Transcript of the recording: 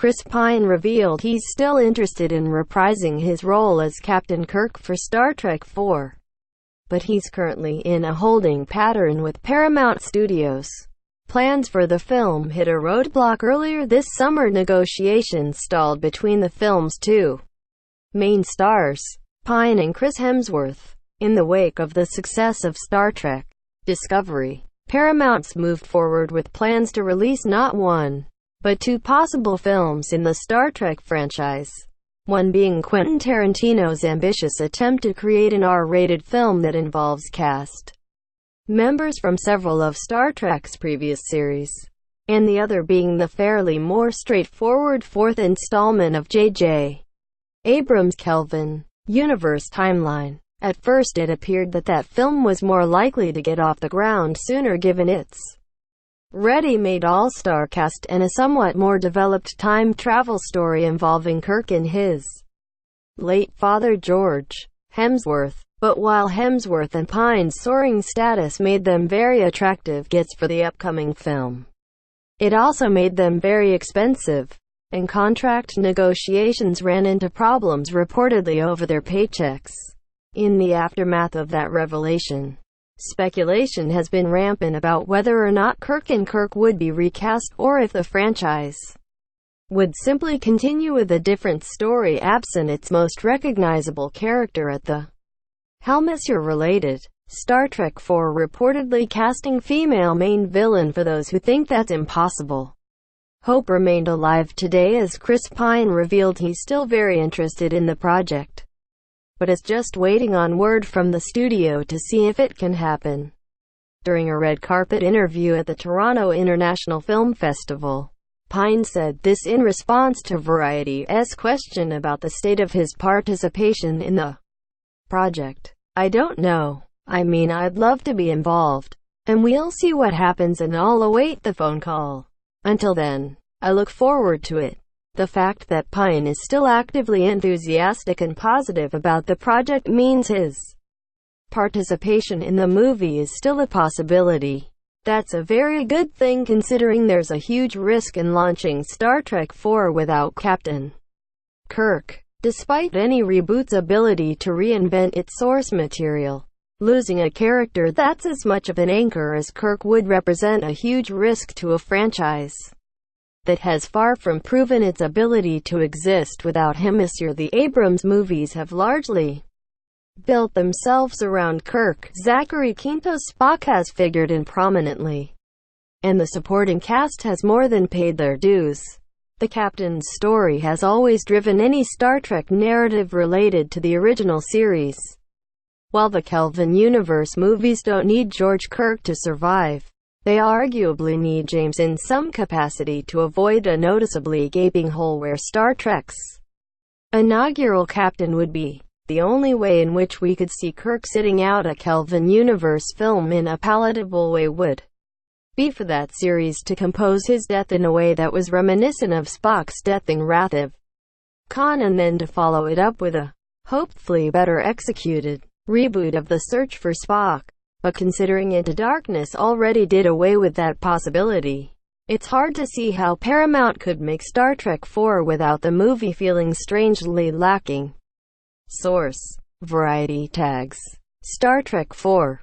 Chris Pine revealed he's still interested in reprising his role as Captain Kirk for Star Trek IV, but he's currently in a holding pattern with Paramount Studios. Plans for the film hit a roadblock earlier this summer. Negotiations stalled between the film's two main stars, Pine and Chris Hemsworth. In the wake of the success of Star Trek Discovery, Paramounts moved forward with plans to release not one, but two possible films in the Star Trek franchise. One being Quentin Tarantino's ambitious attempt to create an R-rated film that involves cast members from several of Star Trek's previous series, and the other being the fairly more straightforward fourth installment of J.J. Abrams' Kelvin Universe timeline. At first it appeared that film was more likely to get off the ground sooner given its ready-made all-star cast and a somewhat more developed time travel story involving Kirk and his late father George Hemsworth. But while Hemsworth and Pines' soaring status made them very attractive gets for the upcoming film, it also made them very expensive, and contract negotiations ran into problems reportedly over their paychecks. In the aftermath of that revelation, speculation has been rampant about whether or not Kirk and Kirk would be recast, or if the franchise would simply continue with a different story absent its most recognizable character at the helm. Related, Star Trek IV reportedly casting female main villain. For those who think that's impossible, hope remained alive today as Chris Pine revealed he's still very interested in the project, but is just waiting on word from the studio to see if it can happen. During a red carpet interview at the Toronto International Film Festival, Pine said this in response to Variety's question about the state of his participation in the project. "I don't know. I mean, I'd love to be involved, and we'll see what happens, and I'll await the phone call. Until then, I look forward to it." The fact that Pine is still actively enthusiastic and positive about the project means his participation in the movie is still a possibility. That's a very good thing considering there's a huge risk in launching Star Trek IV without Captain Kirk. Despite any reboot's ability to reinvent its source material, losing a character that's as much of an anchor as Kirk would represent a huge risk to a franchise that has far from proven its ability to exist without him. The Abrams movies have largely built themselves around Kirk. Zachary Quintos Spock has figured in prominently, and the supporting cast has more than paid their dues. The Captain's story has always driven any Star Trek narrative related to the original series. While the Kelvin Universe movies don't need George Kirk to survive, they arguably need James in some capacity to avoid a noticeably gaping hole where Star Trek's inaugural captain would be. The only way in which we could see Kirk sitting out a Kelvin Universe film in a palatable way would be for that series to compose his death in a way that was reminiscent of Spock's death in Wrath of Khan, and then to follow it up with a, hopefully better executed, reboot of The Search for Spock. But considering Into Darkness already did away with that possibility, it's hard to see how Paramount could make Star Trek IV without the movie feeling strangely lacking. Source: Variety tags. Star Trek IV